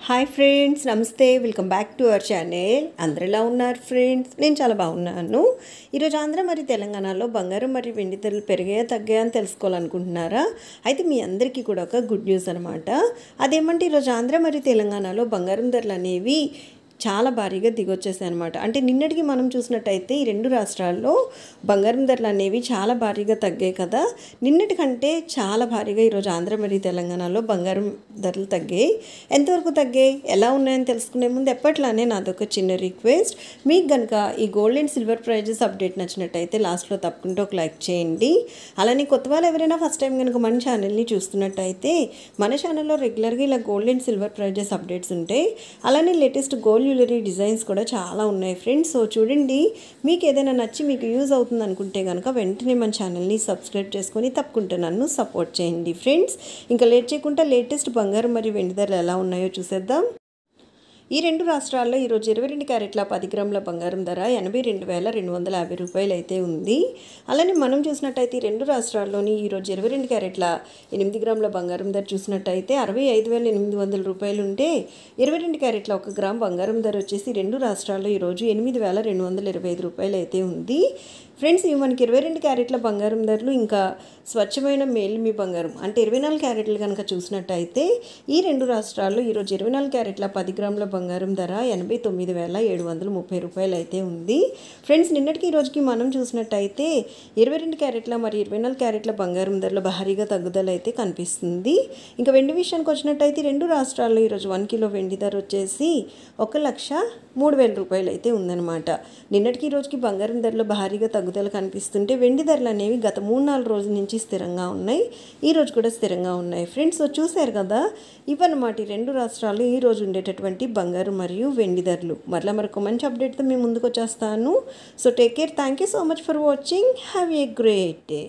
Hi friends, నమస్తే. Welcome back to our channel. అందరు ఎలా ఉన్నారు ఫ్రెండ్స్? నేను చాలా బాగున్నాను. ఈరోజు ఆంధ్ర మరియు తెలంగాణలో బంగారం మరియు వెండి ధరలు పెరిగాయా తగ్గాయా అని తెలుసుకోవాలనుకుంటున్నారా? అయితే మీ అందరికీ కూడా ఒక గుడ్ న్యూస్ అనమాట. అదేమంటే ఈరోజు ఆంధ్ర మరియు తెలంగాణలో బంగారం ధరలు అనేవి చాలా భారీగా దిగొచ్చేసాయి అనమాట. అంటే నిన్నటికి మనం చూసినట్టయితే ఈ రెండు రాష్ట్రాల్లో బంగారం ధరలు అనేవి చాలా భారీగా తగ్గాయి కదా. నిన్నటి కంటే చాలా భారీగా ఈరోజు ఆంధ్ర మరియు తెలంగాణలో బంగారం ధరలు తగ్గాయి. ఎంతవరకు తగ్గాయి, ఎలా ఉన్నాయని తెలుసుకునే ముందు ఎప్పట్లానే నాదొక చిన్న రిక్వెస్ట్. మీకు కనుక ఈ gold and silver prizes update నచ్చినట్టయితే లాస్ట్లో తప్పకుండా ఒక లైక్ చేయండి. అలానే కొత్త వాళ్ళు ఎవరైనా ఫస్ట్ టైం కనుక మన ఛానల్ని చూస్తున్నట్టయితే మన ఛానల్లో రెగ్యులర్గా ఇలా gold and silver prizes updates ఉంటాయి. అలానే లేటెస్ట్ గోల్డ్ జ్యువెలరీ డిజైన్స్ కూడా చాలా ఉన్నాయి ఫ్రెండ్స్. సో చూడండి, మీకు ఏదైనా నచ్చి మీకు యూజ్ అవుతుంది అనుకుంటే కనుక వెంటనే మన ఛానల్ని సబ్స్క్రైబ్ చేసుకొని తప్పకుండా నన్ను సపోర్ట్ చేయండి ఫ్రెండ్స్. ఇంకా లేట్ చేయకుండా లేటెస్ట్ బంగారం మరియు వెండి ధరలు ఎలా ఉన్నాయో చూసేద్దాం. ఈ రెండు రాష్ట్రాల్లో ఈరోజు 22 క్యారెట్ల 10 గ్రాముల బంగారం ధర 82,250 రూపాయలు అయితే ఉంది. అలానే మనం చూసినట్టయితే ఈ రెండు రాష్ట్రాల్లోని ఈరోజు 22 క్యారెట్ల 8 గ్రాముల బంగారం ధర చూసినట్టయితే 65,800 రూపాయలు ఉంటే 22 క్యారెట్ల 1 గ్రామ్ బంగారం ధర వచ్చేసి రెండు రాష్ట్రాల్లో ఈరోజు 8,225 రూపాయలు అయితే ఉంది. ఫ్రెండ్స్, ఇవి మనకి 22 క్యారెట్ల బంగారం ధరలు. ఇంకా స్వచ్ఛమైన మేలిమి బంగారం అంటే 24 క్యారెట్లు కనుక చూసినట్టయితే ఈ రెండు రాష్ట్రాల్లో ఈరోజు 24 క్యారెట్ల 10 గ్రాముల బంగారం ధర 89,730 రూపాయలు అయితే ఉంది. ఫ్రెండ్స్, నిన్నటికి ఈ రోజుకి మనం చూసినట్టయితే 22 క్యారెట్ల మరియు 24 క్యారెట్ల బంగారం ధరలో భారీగా తగ్గుదల అయితే కనిపిస్తుంది. ఇంకా వెండి విషయానికి వచ్చినట్టయితే రెండు రాష్ట్రాల్లో ఈరోజు 1 కిలో వెండి ధర వచ్చేసి 1,03,000 రూపాయలు అయితే ఉందన్నమాట. నిన్నటికి ఈ రోజుకి బంగారం ధరలో భారీగా తగ్గుదల కనిపిస్తుంటే వెండి ధరలు అనేవి గత 3-4 రోజుల నుంచి స్థిరంగా ఉన్నాయి. ఈ రోజు కూడా స్థిరంగా ఉన్నాయి ఫ్రెండ్స్. సో చూశారు కదా, ఇవన్నమాట ఈ రెండు రాష్ట్రాలు ఈ రోజు ఉండేటటువంటి బంగారు మరియు వెండి ధరలు. మరలా మరొక మంచి అప్డేట్తో మేము ముందుకు వచ్చేస్తాను. So take care. Thank you so much for watching. Have a great day.